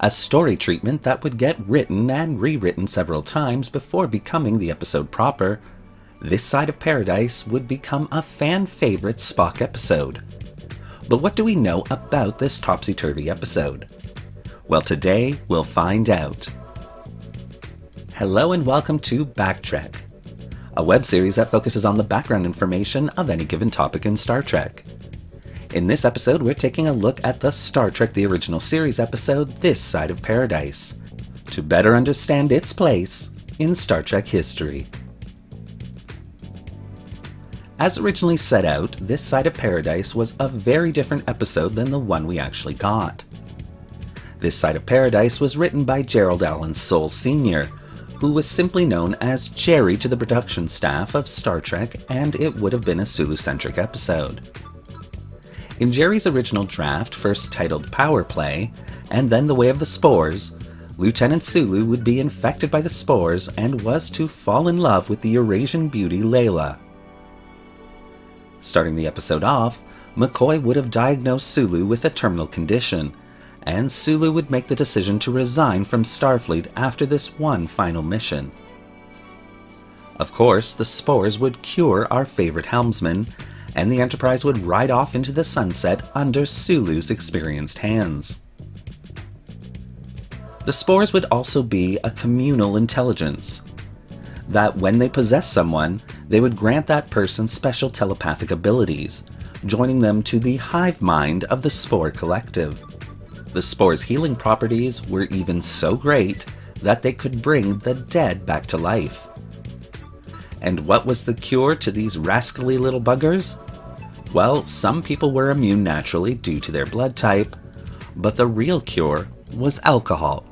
a story treatment that would get written and rewritten several times before becoming the episode proper. This Side of Paradise would become a fan favorite Spock episode. But what do we know about this topsy-turvy episode? Well, today we'll find out. Hello and welcome to Backtrek, a web series that focuses on the background information of any given topic in Star Trek. In this episode, we're taking a look at the Star Trek The Original Series episode, This Side of Paradise, to better understand its place in Star Trek history. As originally set out, This Side of Paradise was a very different episode than the one we actually got. This Side of Paradise was written by Gerald Allen Soule Sr., who was simply known as Jerry to the production staff of Star Trek, and it would have been a Sulu-centric episode. In Jerry's original draft, first titled Power Play, and then The Way of the Spores, Lieutenant Sulu would be infected by the spores and was to fall in love with the Eurasian beauty Layla. Starting the episode off, McCoy would have diagnosed Sulu with a terminal condition, and Sulu would make the decision to resign from Starfleet after this one final mission. Of course, the spores would cure our favorite helmsman, and the Enterprise would ride off into the sunset under Sulu's experienced hands. The spores would also be a communal intelligence, that when they possess someone, they would grant that person special telepathic abilities, joining them to the hive mind of the Spore Collective. The spores' healing properties were even so great that they could bring the dead back to life. And what was the cure to these rascally little buggers? Well, some people were immune naturally due to their blood type, but the real cure was alcohol.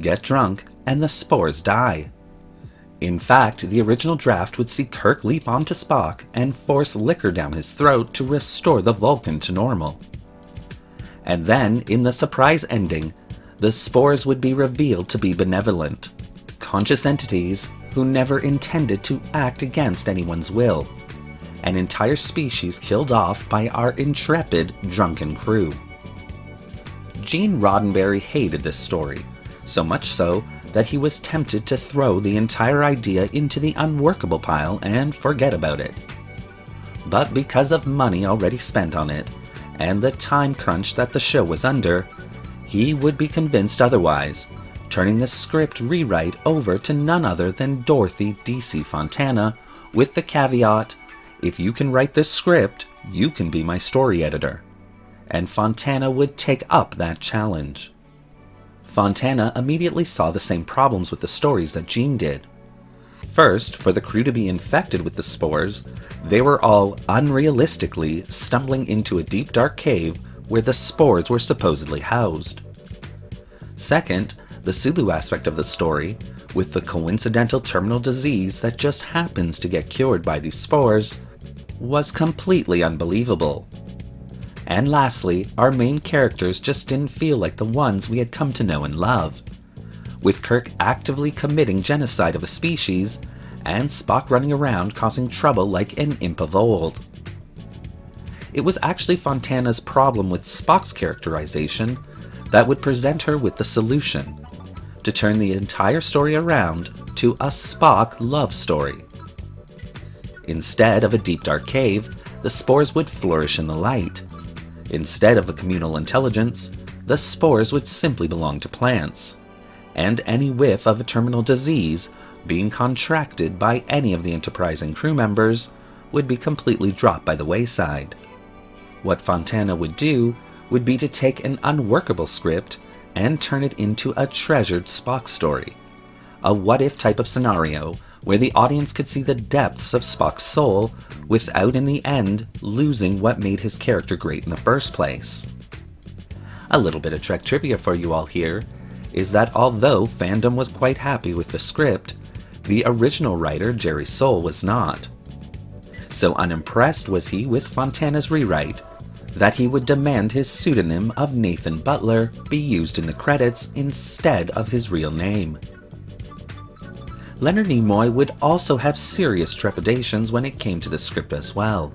Get drunk and the spores die. In fact, the original draft would see Kirk leap onto Spock and force liquor down his throat to restore the Vulcan to normal. And then, in the surprise ending, the spores would be revealed to be benevolent, conscious entities who never intended to act against anyone's will. An entire species killed off by our intrepid, drunken crew. Gene Roddenberry hated this story, so much so that he was tempted to throw the entire idea into the unworkable pile and forget about it. But because of money already spent on it, and the time crunch that the show was under, he would be convinced otherwise, turning the script rewrite over to none other than Dorothy D.C. Fontana, with the caveat, "If you can write this script, you can be my story editor." And Fontana would take up that challenge. Fontana immediately saw the same problems with the stories that Gene did. First, for the crew to be infected with the spores, they were all unrealistically stumbling into a deep dark cave where the spores were supposedly housed. Second, the Sulu aspect of the story, with the coincidental terminal disease that just happens to get cured by these spores, was completely unbelievable. And lastly, our main characters just didn't feel like the ones we had come to know and love, with Kirk actively committing genocide of a species, and Spock running around causing trouble like an imp of old. It was actually Fontana's problem with Spock's characterization that would present her with the solution, to turn the entire story around to a Spock love story. Instead of a deep dark cave, the spores would flourish in the light. Instead of a communal intelligence, the spores would simply belong to plants, and any whiff of a terminal disease being contracted by any of the Enterprise and crew members would be completely dropped by the wayside. What Fontana would do would be to take an unworkable script and turn it into a treasured Spock story, a what-if type of scenario where the audience could see the depths of Spock's soul without in the end losing what made his character great in the first place. A little bit of Trek trivia for you all here is that although fandom was quite happy with the script, the original writer Jerry Soule was not. So unimpressed was he with Fontana's rewrite that he would demand his pseudonym of Nathan Butler be used in the credits instead of his real name. Leonard Nimoy would also have serious trepidations when it came to the script as well,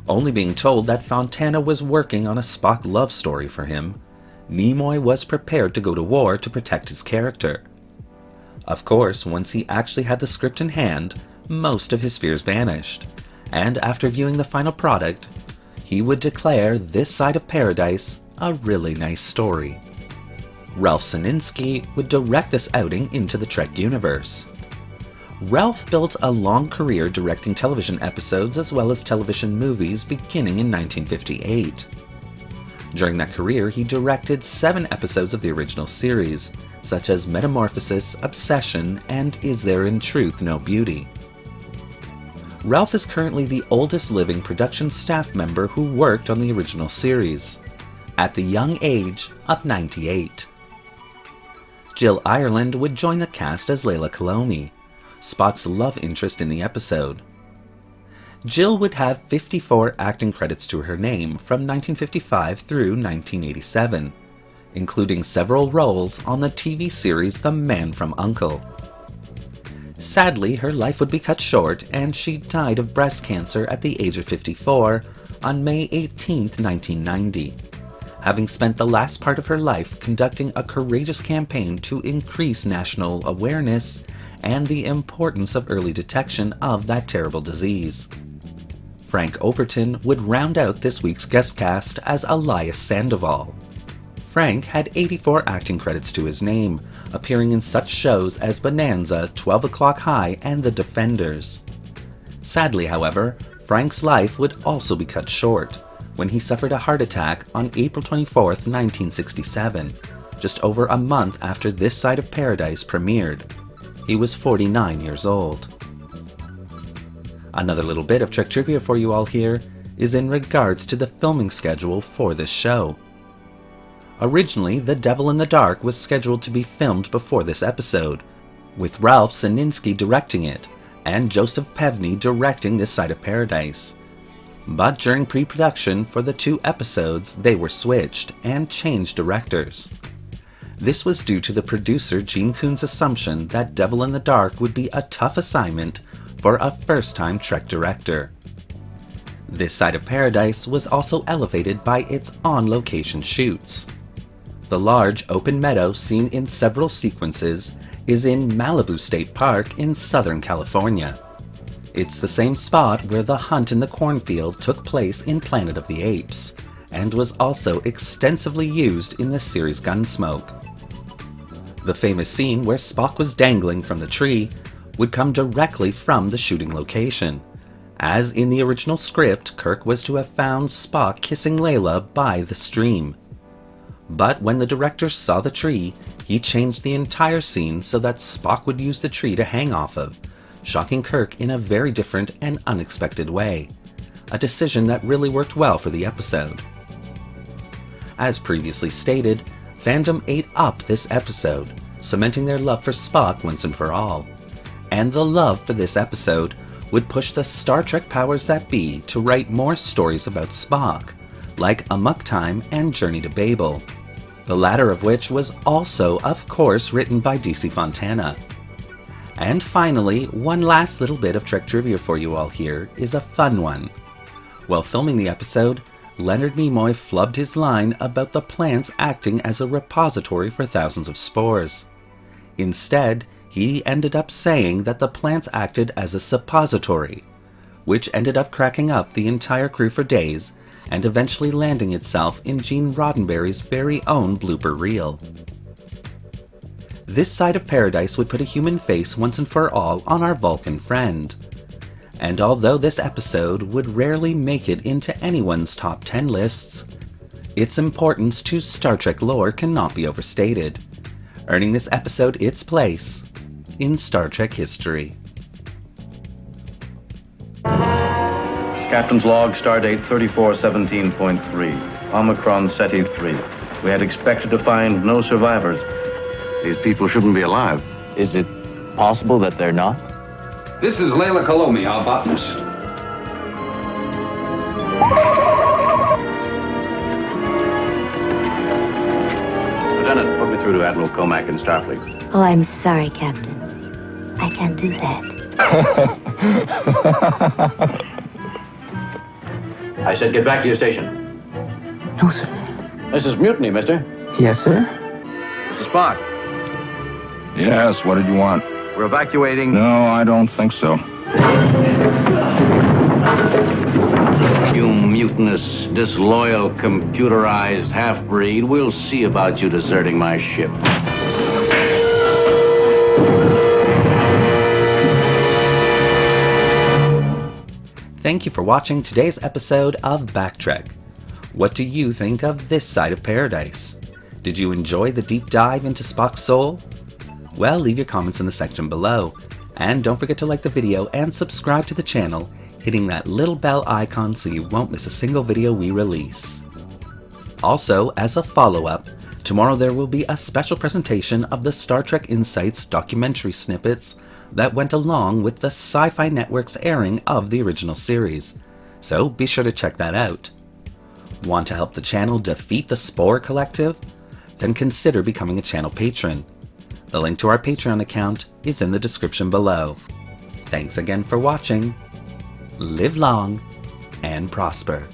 only being told that Fontana was working on a Spock love story for him, Nimoy was prepared to go to war to protect his character. Of course, once he actually had the script in hand, most of his fears vanished, and after viewing the final product, he would declare This Side of Paradise a really nice story. Ralph Sininsky would direct this outing into the Trek universe. Ralph built a long career directing television episodes as well as television movies beginning in 1958. During that career, he directed 7 episodes of the original series, such as Metamorphosis, Obsession, and Is There in Truth No Beauty? Ralph is currently the oldest living production staff member who worked on the original series, at the young age of 98. Jill Ireland would join the cast as Leila Kalomi, Spock's love interest in the episode. Jill would have 54 acting credits to her name from 1955 through 1987, including several roles on the TV series The Man from U.N.C.L.E. Sadly, her life would be cut short and she died of breast cancer at the age of 54 on May 18, 1990, having spent the last part of her life conducting a courageous campaign to increase national awareness and the importance of early detection of that terrible disease. Frank Overton would round out this week's guest cast as Elias Sandoval. Frank had 84 acting credits to his name, appearing in such shows as Bonanza, 12 O'Clock High, and The Defenders. Sadly, however, Frank's life would also be cut short when he suffered a heart attack on April 24, 1967, just over a month after This Side of Paradise premiered. He was 49 years old. Another little bit of Trek trivia for you all here is in regards to the filming schedule for this show. Originally, The Devil in the Dark was scheduled to be filmed before this episode, with Ralph Sininsky directing it, and Joseph Pevney directing This Side of Paradise. But during pre-production for the 2 episodes, they were switched and changed directors. This was due to the producer Gene Coon's assumption that Devil in the Dark would be a tough assignment for a first-time Trek director. This Side of Paradise was also elevated by its on-location shoots. The large open meadow seen in several sequences is in Malibu State Park in Southern California. It's the same spot where the hunt in the cornfield took place in Planet of the Apes, and was also extensively used in the series Gunsmoke. The famous scene where Spock was dangling from the tree would come directly from the shooting location, as in the original script, Kirk was to have found Spock kissing Layla by the stream. But when the director saw the tree, he changed the entire scene so that Spock would use the tree to hang off of, shocking Kirk in a very different and unexpected way, a decision that really worked well for the episode. As previously stated, fandom ate up this episode, cementing their love for Spock once and for all. And the love for this episode would push the Star Trek powers that be to write more stories about Spock, like Amok Time and Journey to Babel, the latter of which was also, of course, written by DC Fontana. And finally, one last little bit of Trek trivia for you all here is a fun one. While filming the episode, Leonard Nimoy flubbed his line about the plants acting as a repository for thousands of spores. Instead, he ended up saying that the plants acted as a suppository, which ended up cracking up the entire crew for days and eventually landing itself in Gene Roddenberry's very own blooper reel. This Side of Paradise would put a human face once and for all on our Vulcan friend. And although this episode would rarely make it into anyone's top 10 lists, its importance to Star Trek lore cannot be overstated, earning this episode its place in Star Trek history. Captain's log, stardate 3417.3, Omicron Ceti 3. We had expected to find no survivors. These people shouldn't be alive. Is it possible that they're not? This is Leila Kalomi, our botanist. Lieutenant, put me through to Admiral Comac in Starfleet. Oh, I'm sorry, Captain. I can't do that. I said get back to your station. No, sir. This is mutiny, mister. Yes, sir. Mr. Spock, Yes, what did you want? we're evacuating. No, I don't think so. You mutinous, disloyal, computerized half-breed. We'll see about you deserting my ship. Thank you for watching today's episode of Backtrek. What do you think of this side of paradise? Did you enjoy the deep dive into Spock's soul? Well, leave your comments in the section below. And don't forget to like the video and subscribe to the channel, hitting that little bell icon so you won't miss a single video we release. Also, as a follow-up, tomorrow there will be a special presentation of the Star Trek Insights documentary snippets that went along with the Sci-Fi Network's airing of the original series, so be sure to check that out. Want to help the channel defeat the Spore Collective? Then consider becoming a channel patron. The link to our Patreon account is in the description below. Thanks again for watching. Live long and prosper.